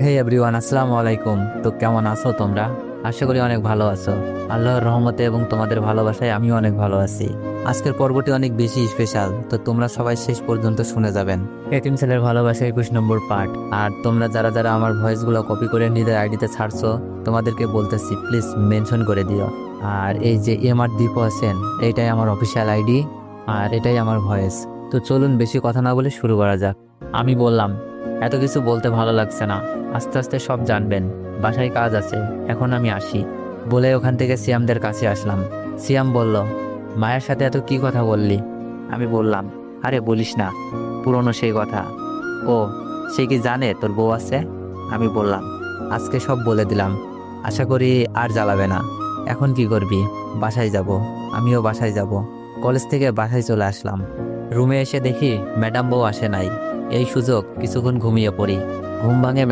হে everyone, আসসালামু আলাইকুম। তো কেমন আছো তোমরা? আশা করি অনেক ভালো আছো। আল্লাহর রহমতে এবং তোমাদের ভালোবাসায় আমিও অনেক ভালো আছি। আজকের পর্বটি অনেক বেশি স্পেশাল, তো তোমরা সবাই শেষ পর্যন্ত শুনে যাবেন। এতিম ছেলের ভালোবাসা 21 নম্বর পার্ট। আর তোমরা যারা যারা আমার ভয়েসগুলো কপি করে নিজের আইডিতে ছাড়ছো, তোমাদেরকে বলতেছি প্লিজ মেনশন করে দিও। আর এই যে এমআর দীপু আছেন, এইটাই আমার অফিসিয়াল আইডি, আর এটাই আমার ভয়েস। তো চলুন বেশি কথা না বলে শুরু করা যাক। আমি বললাম, এত কিছু বলতে ভালো লাগছে না, আস্তে আস্তে সব জানবেন। বাসায় কাজ আছে, এখন আমি আসি বলে ওখান থেকে সিয়ামদের কাছে আসলাম। সিয়াম বলল, মায়ের সাথে এত কি কথা বললি? আমি বললাম, আরে বলিস না, পুরনো সেই কথা। ও, সে কি জানে তোর বউ আছে? আমি বললাম, আজকে সব বলে দিলাম, আশা করি আর জ্বালাবে না। এখন কি করবি? বাসায় যাব। আমিও বাসায় যাব। কলেজ থেকে বাসায় চলে আসলাম। রুমে এসে দেখি ম্যাডাম বউ আসে নাই। এই সুযোগ কিছুক্ষণ ঘুমিয়ে পড়ি। ঘুম ভাঙে